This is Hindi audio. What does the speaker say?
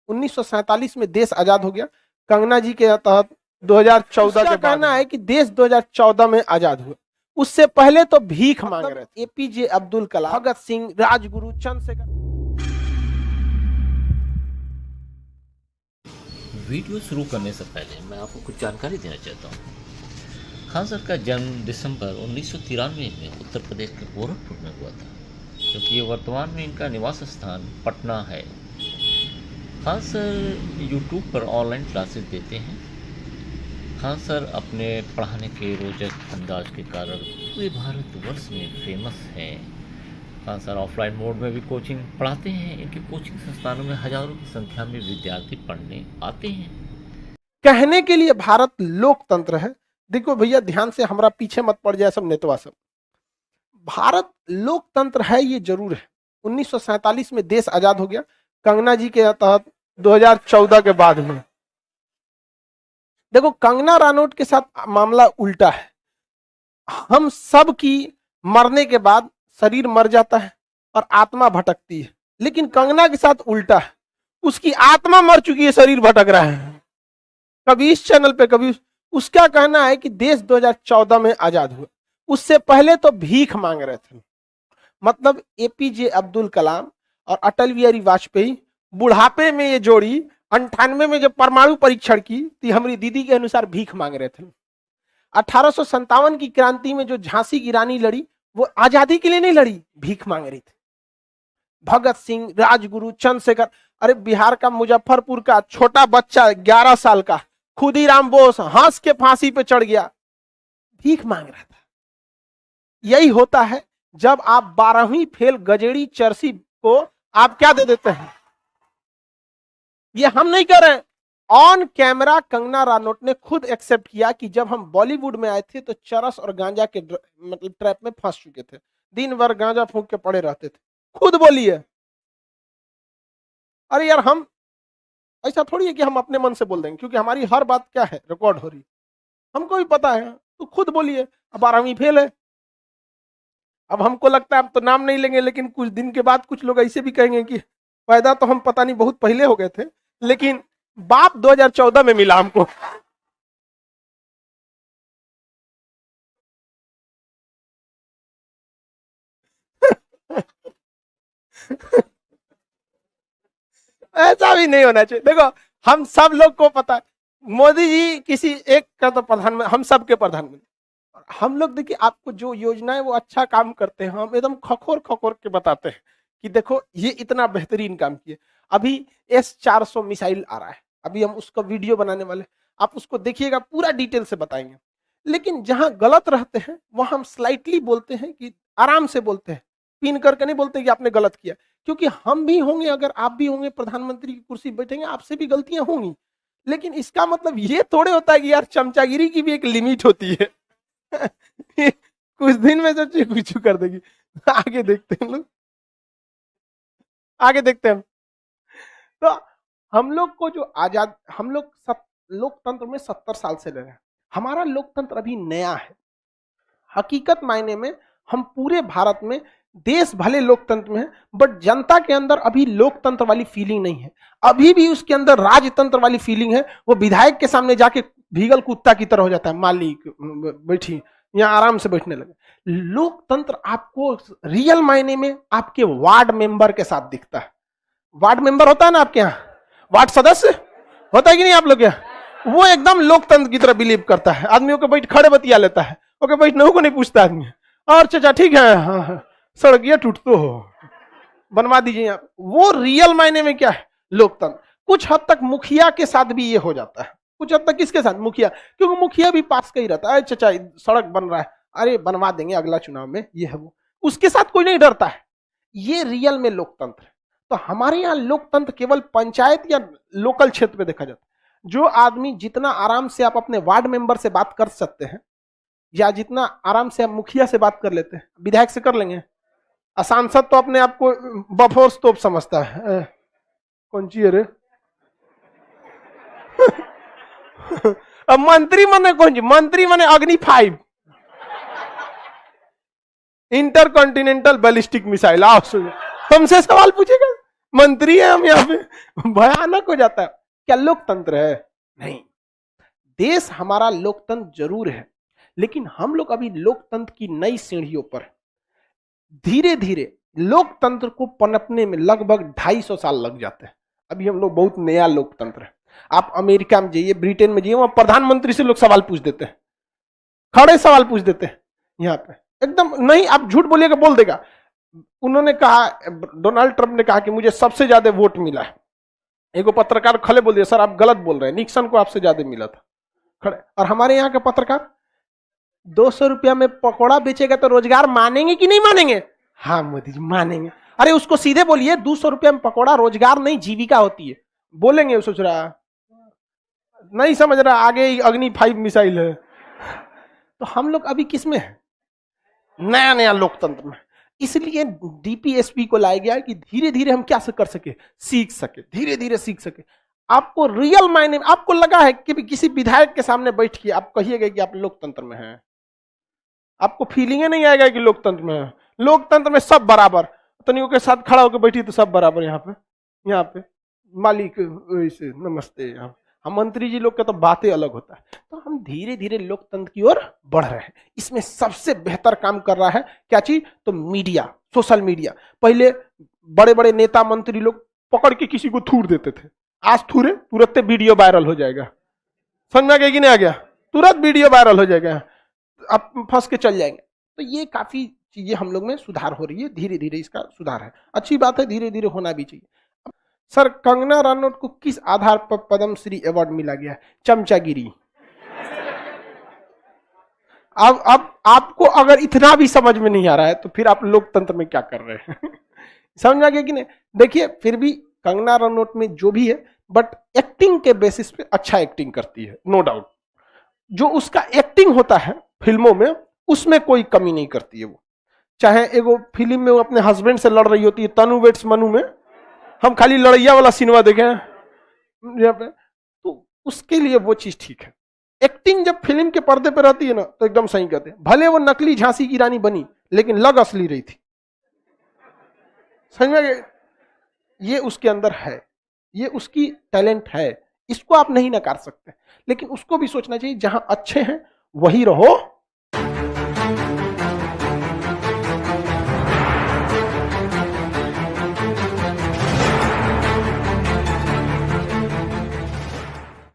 1947 में देश आजाद हो गया, कंगना जी के तहत 2014 के कहना है कि देश 2014 में आजाद हुआ, उससे पहले तो भीख मांग रहे थे। एपीजे अब्दुल कलाम, भगत सिंह, राजगुरु, चंद्रशेखर। वीडियो शुरू करने से पहले मैं आपको कुछ जानकारी देना चाहता हूँ। खान सर का जन्म दिसंबर 1993 में उत्तर प्रदेश के गोरखपुर में हुआ था, क्योंकि वर्तमान में इनका निवास स्थान पटना है। खान सर यूट्यूब पर ऑनलाइन क्लासेस देते हैं। खान सर अपने पढ़ाने के रोचक अंदाज के कारण पूरे भारतवर्ष में फेमस हैं। खान सर ऑफलाइन मोड में भी कोचिंग पढ़ाते हैं। इनके कोचिंग संस्थानों में हजारों की संख्या में विद्यार्थी पढ़ने आते हैं। कहने के लिए भारत लोकतंत्र है। देखो भैया ध्यान से, हमारा पीछे मत पड़ जाए सब नेतवा सब। भारत लोकतंत्र है ये जरूर है। 1947 में देश आजाद हो गया, कंगना जी के तहत 2014 के बाद में। देखो कंगना रानौत के साथ मामला उल्टा है। हम सब की मरने के बाद शरीर मर जाता है और आत्मा भटकती है, लेकिन कंगना के साथ उल्टा है। उसकी आत्मा मर चुकी है, शरीर भटक रहा है। कभी इस चैनल पे कभी उसका कहना है कि देश 2014 में आजाद हुआ, उससे पहले तो भीख मांग रहे थे। मतलब एपीजे अब्दुल कलाम और अटल बिहारी वाजपेयी बुढ़ापे में ये जोड़ी 98 में जब परमाणु परीक्षण की तो हमारी दीदी के अनुसार भीख मांग रहे थे। 1857 की क्रांति में जो झांसी की रानी लड़ी, वो आजादी के लिए नहीं लड़ी, भीख मांग रही थी। भगत सिंह, राजगुरु, चंद्रशेखर, अरे बिहार का मुजफ्फरपुर का छोटा बच्चा 11 साल का खुदीराम बोस हंस के फांसी पे चढ़ गया, भीख मांग रहा था। यही होता है जब आप 12वीं फेल गजेड़ी चरसी को आप क्या दे देते हैं। ये हम नहीं कर रहे। ऑन कैमरा कंगना रानौत ने खुद एक्सेप्ट किया कि जब हम बॉलीवुड में आए थे तो चरस और गांजा के मतलब ट्रैप में फंस चुके थे, दिन भर गांजा फूंक के पड़े रहते थे। खुद बोली है। अरे यार हम ऐसा थोड़ी है कि हम अपने मन से बोल देंगे, क्योंकि हमारी हर बात क्या है, रिकॉर्ड हो रही, हमको भी पता है। तो खुद बोलिए, अब 12वीं फेल है। अब हमको लगता है अब तो नाम नहीं लेंगे, लेकिन कुछ दिन के बाद कुछ लोग ऐसे भी कहेंगे कि पैदा तो हम पता नहीं बहुत पहले हो गए थे, लेकिन बाप 2014 में मिला हमको। ऐसा भी नहीं होना चाहिए। देखो हम सब लोग को पता है, मोदी जी किसी एक का तो प्रधानमंत्री, हम सब के प्रधानमंत्री। हम लोग देखिए आपको जो योजनाएं वो अच्छा काम करते हैं, हम एकदम खखोर खखोर के बताते हैं कि देखो ये इतना बेहतरीन काम किए। अभी S-400 मिसाइल आ रहा है, अभी हम उसका वीडियो बनाने वाले, आप उसको देखिएगा, पूरा डिटेल से बताएंगे। लेकिन जहां गलत रहते हैं वहां हम स्लाइटली बोलते हैं, कि आराम से बोलते हैं, पिन करके नहीं बोलते कि आपने गलत किया। क्योंकि हम भी होंगे, अगर आप भी होंगे प्रधानमंत्री की कुर्सी बैठेंगे, आपसे भी गलतियां होंगी। लेकिन इसका मतलब ये थोड़े होता है कि यार चमचागिरी की भी एक लिमिट होती है। कुछ दिन में सोचिए कुछ कर देगी। आगे देखते हैं लोग, आगे देखते हैं। तो हम लोग को जो आजाद, हम लोग लोकतंत्र में 70 साल से ले रहे हैं। हमारा लोकतंत्र अभी नया है। हकीकत मायने में हम पूरे भारत में, देश भले लोकतंत्र में है, बट जनता के अंदर अभी लोकतंत्र वाली फीलिंग नहीं है। अभी भी उसके अंदर राजतंत्र वाली फीलिंग है। वो विधायक के सामने जाके भीगल कुत्ता की तरह हो जाता है, मालिक बैठी, यहाँ आराम से बैठने लगे। लोकतंत्र आपको रियल मायने में आपके वार्ड मेंबर के साथ दिखता है। वार्ड मेंबर होता है ना आपके यहाँ, वार्ड सदस्य होता है कि नहीं आप लोग यहाँ, वो एकदम लोकतंत्र की तरह बिलीव करता है। आदमियों को बैठ खड़े बतिया लेता है, ओके बैठ नहु को नहीं पूछता आदमी, और चाचा ठीक है, हाँ हाँ सड़क ये टूट तो हो बनवा दीजिए। वो रियल मायने में क्या है लोकतंत्र। कुछ हद तक मुखिया के साथ भी ये हो जाता है, कुछ हद तक किसके साथ, मुखिया, क्योंकि मुखिया भी पास का ही रहता है। चाचा सड़क बन रहा है, अरे बनवा देंगे अगला चुनाव में, ये है वो, उसके साथ कोई नहीं डरता है। ये रियल में लोकतंत्र है। तो हमारे यहाँ लोकतंत्र केवल पंचायत या लोकल क्षेत्र में देखा जाता है। जो आदमी जितना आराम से आप अपने वार्ड मेंबर से बात कर सकते हैं, या जितना आराम से आप मुखिया से बात कर लेते हैं, विधायक से कर लेंगे। सांसद तो अपने आप को बफोर्स तोप समझता है, कौन ची रे। अब मंत्री मने कौन ची, मंत्री मने अग्नि 5 इंटरकॉन्टिनेंटल बैलिस्टिक मिसाइल। आओ हमसे सवाल पूछेगा, मंत्री है हम यहाँ पे, भयानक हो जाता है। क्या लोकतंत्र है? नहीं। देश हमारा लोकतंत्र जरूर है, लेकिन हम लोग अभी लोकतंत्र की नई सीढ़ियों पर हैं। धीरे धीरे लोकतंत्र को पनपने में लगभग 250 साल लग जाते हैं। अभी हम लोग बहुत नया लोकतंत्र है। आप अमेरिका में जाइए, ब्रिटेन में जाइए, वहां प्रधानमंत्री से लोग सवाल पूछ देते हैं, खड़े सवाल पूछ देते हैं। यहाँ पे एकदम नहीं, आप झूठ बोलिएगा बोल देगा। उन्होंने कहा, डोनाल्ड ट्रंप ने कहा कि मुझे सबसे ज्यादा वोट मिला है। एक पत्रकार खड़े बोल दिया, सर आप गलत बोल रहे हैं, निक्सन को आपसे ज्यादा मिला था। खड़े। और हमारे यहाँ के पत्रकार 200 रुपया में पकौड़ा बेचेगा तो रोजगार मानेंगे कि नहीं मानेंगे? हाँ मोदी जी मानेंगे। अरे उसको सीधे बोलिए 200 रुपया में पकौड़ा रोजगार नहीं जीविका होती है। बोलेंगे, सोच रहा नहीं समझ रहा, आगे अग्नि 5 मिसाइल है। तो हम लोग अभी किस में है? नया नया लोकतंत्र में। इसलिए डीपीएसपी को लाया गया कि धीरे धीरे हम क्या कर सके, सीख सके, धीरे धीरे सीख सके। आपको रियल मायने में आपको लगा है कि किसी विधायक के सामने बैठ के आप कहिएगा कि आप लोकतंत्र में हैं, आपको फीलिंग नहीं आएगा कि लोकतंत्र में है। लोकतंत्र में सब बराबर, तनियों के साथ खड़ा होकर बैठी तो सब बराबर। यहाँ पे मालिक वैसे नमस्ते। हम मंत्री जी लोग का तो बातें अलग होता है। तो हम धीरे धीरे लोकतंत्र की ओर बढ़ रहे हैं। इसमें सबसे बेहतर काम कर रहा है क्या चीज? तो मीडिया, सोशल मीडिया। पहले बड़े बड़े नेता मंत्री लोग पकड़ के किसी को थूर देते थे, आज थूरे तुरंत वीडियो वायरल हो जाएगा। समझ में आ गया कि नहीं आ गया? तुरंत वीडियो वायरल हो जाएगा, अब फंस के चल जाएंगे। तो ये काफी चीजें हम लोग में सुधार हो रही है, धीरे धीरे इसका सुधार है, अच्छी बात है, धीरे धीरे होना भी चाहिए। सर कंगना रनौत को किस आधार पर पद्मश्री अवार्ड मिला गया? चमचागिरी। अब आपको अगर इतना भी समझ में नहीं आ रहा है तो फिर आप लोकतंत्र में क्या कर रहे हैं? समझ में आ गया कि नहीं? देखिए फिर भी कंगना रनौत में जो भी है, बट एक्टिंग के बेसिस पे अच्छा एक्टिंग करती है, नो डाउट। जो उसका एक्टिंग होता है फिल्मों में, उसमें कोई कमी नहीं करती है वो। चाहे एगो फिल्म में वो अपने हस्बैंड से लड़ रही होती है, तनु वेट्स मनु में, हम खाली लड़ैया वाला सिनेमा देखे हैं, तो उसके लिए वो चीज ठीक है। एक्टिंग जब फिल्म के पर्दे पे रहती है ना, तो एकदम सही कहते हैं। भले वो नकली झांसी की रानी बनी, लेकिन लग असली रही थी। समझ में? ये उसके अंदर है, ये उसकी टैलेंट है, इसको आप नहीं नकार सकते। लेकिन उसको भी सोचना चाहिए जहां अच्छे हैं वही रहो,